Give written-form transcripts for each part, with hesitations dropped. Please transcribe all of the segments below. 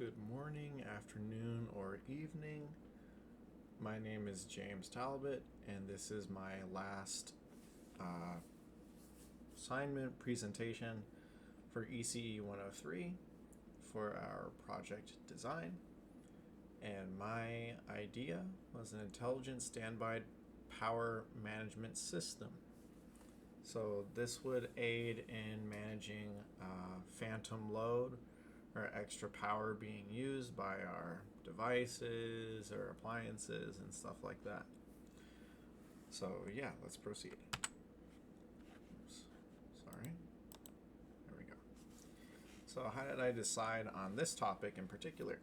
good morning, afternoon, or evening. My name is James Talbot, and this is my last uh, assignment presentation for ECE 103 for our project design. And my idea was an intelligent standby power management system. So this would aid in managing phantom load or extra power being used by our devices or appliances and stuff like that. So yeah, let's proceed. Oops, sorry. There we go. So how did I decide on this topic in particular?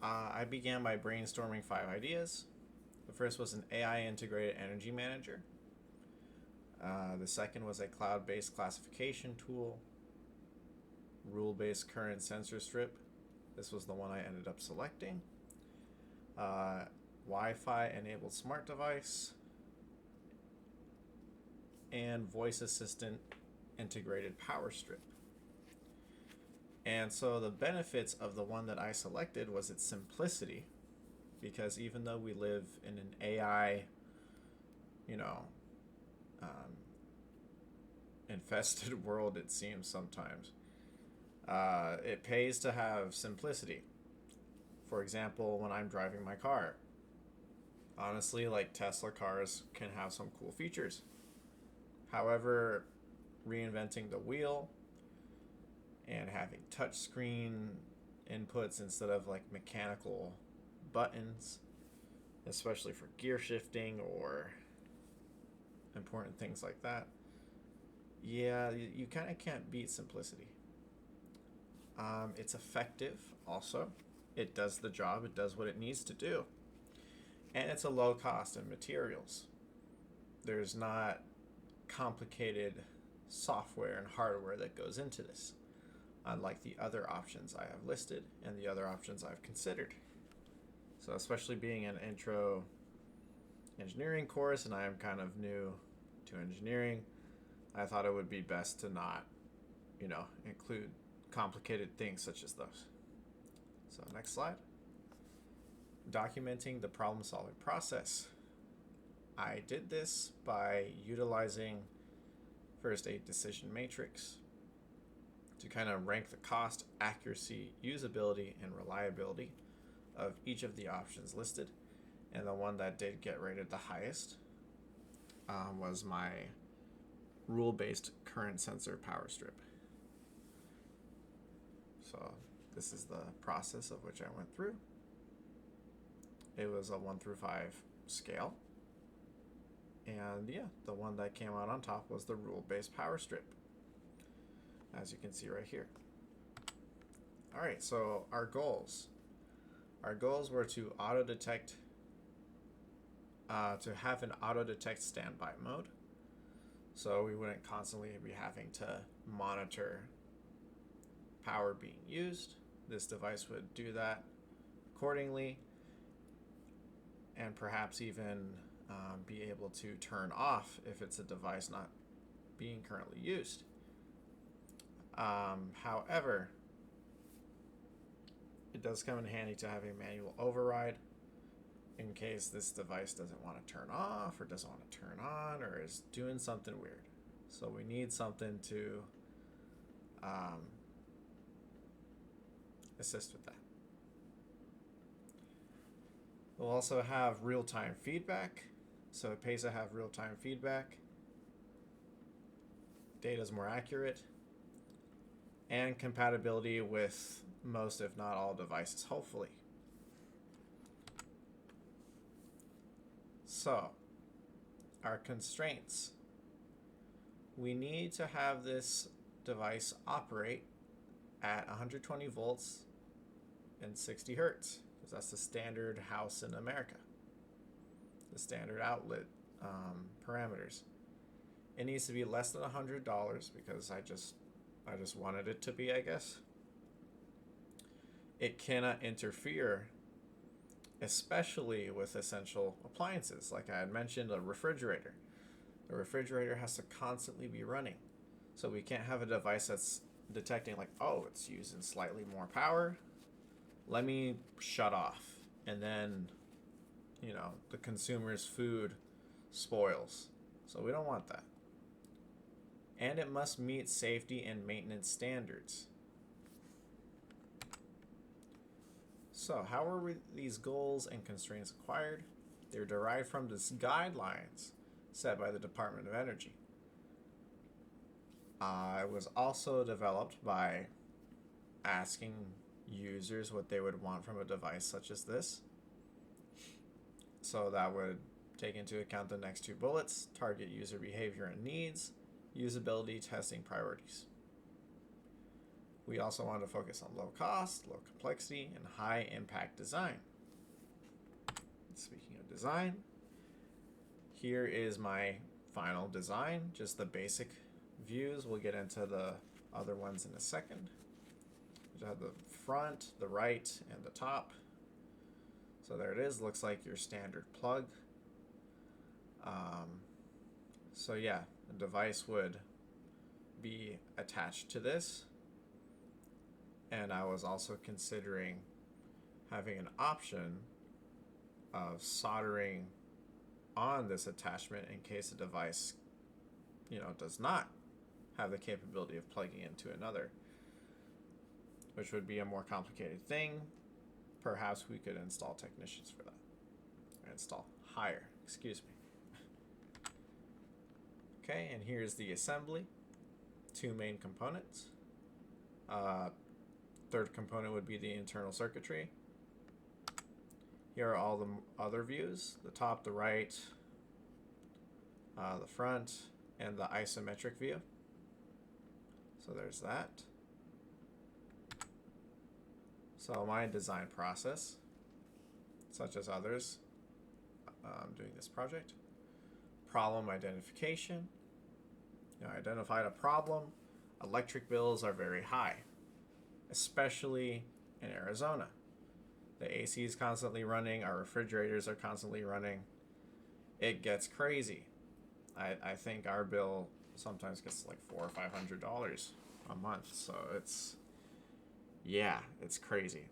I began by brainstorming 5 ideas. The first was an AI integrated energy manager. The second was a cloud-based classification tool. Rule-based current sensor strip. This was the one I ended up selecting. Wi-Fi enabled smart device. And voice assistant integrated power strip. And so the benefits of the one that I selected was its simplicity, because even though we live in an AI, infested world, it seems sometimes, it pays to have simplicity. For example, when I'm driving my car, honestly, like Tesla cars can have some cool features. However, reinventing the wheel and having touchscreen inputs instead of like mechanical buttons, especially for gear shifting or important things like that, yeah, you kind of can't beat simplicity. It's effective also. It does the job. It does what it needs to do. And it's a low cost in materials. There's not complicated software and hardware that goes into this, unlike the other options I have listed and the other options I've considered. So especially being an intro engineering course and I am kind of new to engineering, I thought it would be best to not, include complicated things such as those. So next slide. Documenting the problem solving process. I did this by utilizing first a decision matrix to kind of rank the cost, accuracy, usability, and reliability of each of the options listed. And the one that did get rated the highest was my rule-based current sensor power strip. So this is the process of which I went through. It was a 1 through 5 scale. And yeah, the one that came out on top was the rule-based power strip, as you can see right here. All right, so our goals. Our goals were to auto-detect, to have an auto-detect standby mode. So we wouldn't constantly be having to monitor power being used. This device would do that accordingly, and perhaps even be able to turn off if it's a device not being currently used. However, it does come in handy to have a manual override in case this device doesn't want to turn off or doesn't want to turn on or is doing something weird. So we need something to assist with that. We'll also have real-time feedback. So it pays to have real-time feedback. Data is more accurate. And compatibility with most, if not all, devices, hopefully. So, our constraints. We need to have this device operate at 120 volts and 60 hertz, because that's the standard house in America, the standard outlet parameters. It needs to be less than $100 because I just wanted it to be, I guess. It cannot interfere, especially with essential appliances. Like I had mentioned, a refrigerator. The refrigerator has to constantly be running. So we can't have a device detecting like, oh, it's using slightly more power. Let me shut off. And then, the consumer's food spoils. So we don't want that. And it must meet safety and maintenance standards. So how are these goals and constraints acquired? They're derived from the guidelines set by the Department of Energy. It was also developed by asking users what they would want from a device such as this. So that would take into account the next two bullets: target user behavior and needs, usability testing priorities. We also want to focus on low cost, low complexity, and high impact design. Speaking of design, here is my final design, just the basic views. We'll get into the other ones in a second. We have the front, the right, and the top. So there it is. Looks like your standard plug. So yeah, a device would be attached to this. And I was also considering having an option of soldering on this attachment in case the device, does not have the capability of plugging into another, which would be a more complicated thing. Perhaps we could install technicians for that. Hire, excuse me. Okay, and here's the assembly. Two main components. Third component would be the internal circuitry. Here are all the other views: the top, the right, the front, and the isometric view. So there's that. So my design process, such as others doing this project: problem identification. I identified a problem. Electric bills are very high, especially in Arizona. The AC is constantly running. Our refrigerators are constantly running. It gets crazy. I think our bill sometimes gets like $400 or $500 a month. So it's crazy.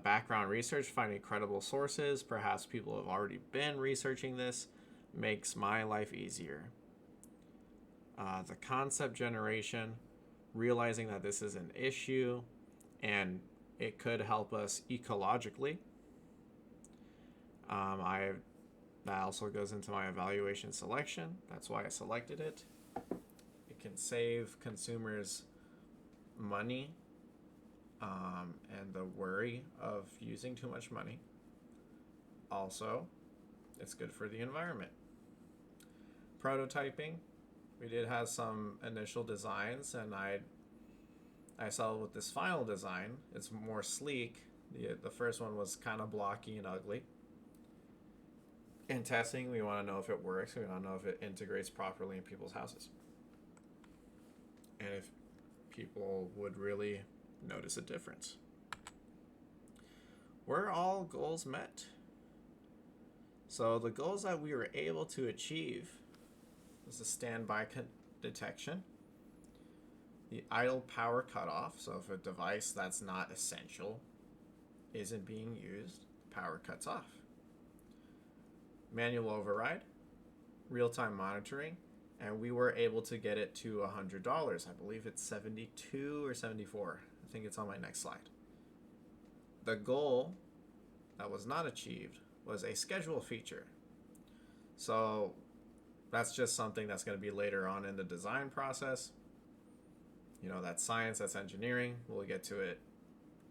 Background research, finding credible sources. Perhaps people have already been researching this. Makes my life easier. The concept generation, realizing that this is an issue and it could help us ecologically. That also goes into my evaluation selection. That's why I selected it. It can save consumers money and the worry of using too much money. Also, it's good for the environment. Prototyping. We did have some initial designs, and I saw with this final design, it's more sleek. The first one was kind of blocky and ugly. In testing, we want to know if it works. We want to know if it integrates properly in people's houses, and if people would really notice a difference. Were all goals met? So the goals that we were able to achieve was the standby detection, the idle power cutoff. So if a device that's not essential isn't being used, power cuts off. Manual override, real-time monitoring, and we were able to get it to $100. I believe it's 72 or 74. I think it's on my next slide. The goal that was not achieved was a schedule feature. So that's just something that's going to be later on in the design process. That's science, that's engineering. We'll get to it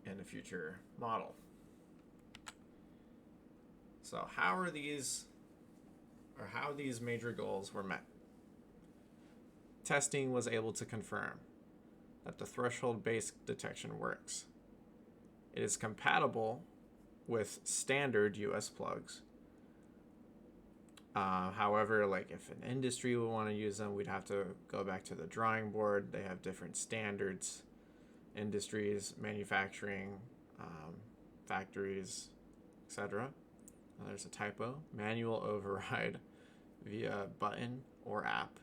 in a future model. So how these major goals were met? Testing was able to confirm that the threshold-based detection works. It is compatible with standard US plugs. However, if an industry would want to use them, we'd have to go back to the drawing board. They have different standards. Industries, manufacturing, factories, etc. There's a typo. Manual override via button or app.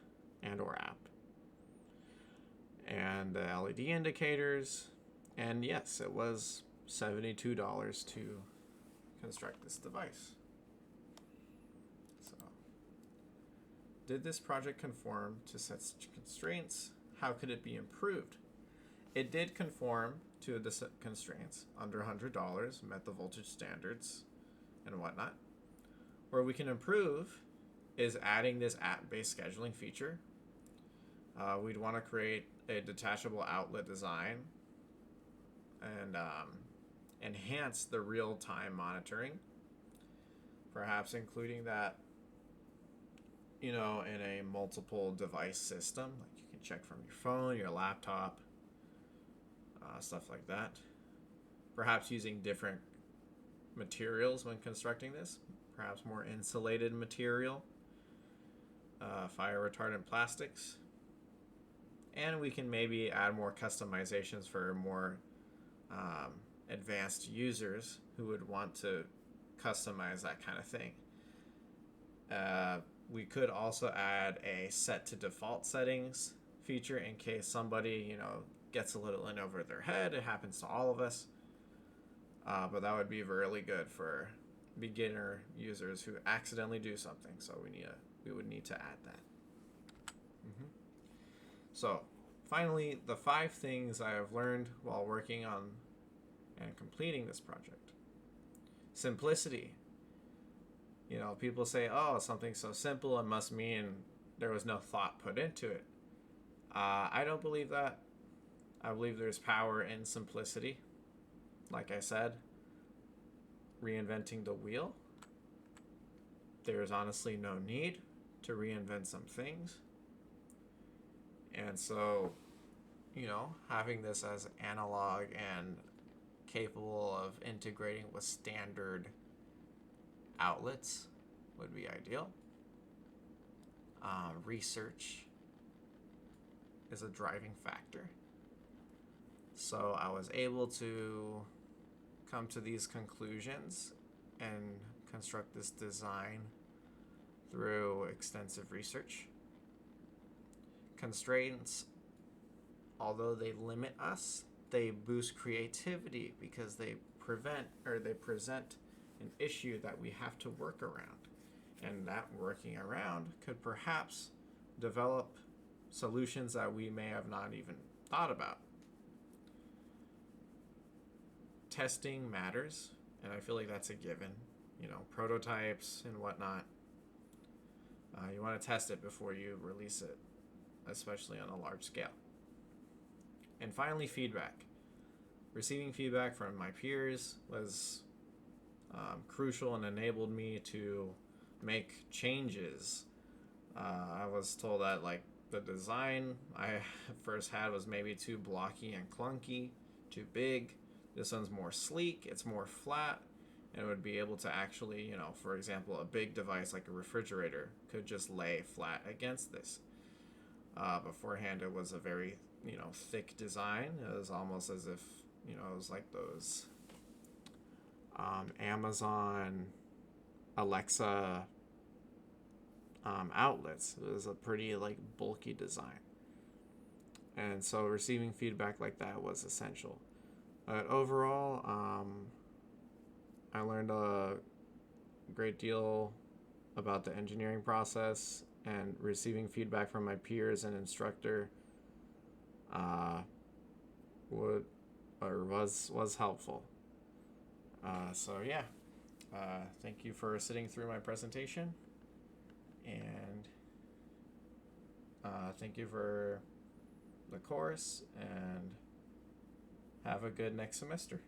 and the LED indicators. And yes, it was $72 to construct this device. So, did this project conform to such constraints? How could it be improved? It did conform to the constraints under $100, met the voltage standards and whatnot. Where we can improve is adding this app-based scheduling feature. We'd want to create a detachable outlet design and enhance the real-time monitoring, perhaps including that, in a multiple device system. Like you can check from your phone, your laptop, stuff like that. Perhaps using different materials when constructing this, perhaps more insulated material, fire retardant plastics, and we can maybe add more customizations for more advanced users who would want to customize that kind of thing. We could also add a set to default settings feature in case somebody, gets a little in over their head. It happens to all of us. But that would be really good for beginner users who accidentally do something. So we would need to add that. So finally, the 5 things I have learned while working on and completing this project. Simplicity. People say, oh, something so simple, it must mean there was no thought put into it. I don't believe that. I believe there's power in simplicity. Like I said, reinventing the wheel. There's honestly no need to reinvent some things. And so, having this as analog and capable of integrating with standard outlets would be ideal. Research is a driving factor. So I was able to come to these conclusions and construct this design through extensive research. Constraints, although they limit us, they boost creativity because they present an issue that we have to work around. And that working around could perhaps develop solutions that we may have not even thought about. Testing matters, and I feel like that's a given. Prototypes and whatnot. You want to test it before you release it, especially on a large scale. And finally, feedback. Receiving feedback from my peers was crucial and enabled me to make changes. I was told that the design I first had was maybe too blocky and clunky, too big. This one's more sleek, it's more flat, and would be able to actually, for example, a big device like a refrigerator could just lay flat against this. Beforehand, it was a very, thick design. It was almost as if, it was like those Amazon Alexa outlets. It was a pretty bulky design. And so receiving feedback like that was essential. But overall, I learned a great deal about the engineering process, and receiving feedback from my peers and instructor was helpful. Thank you for sitting through my presentation, and thank you for the course, and have a good next semester.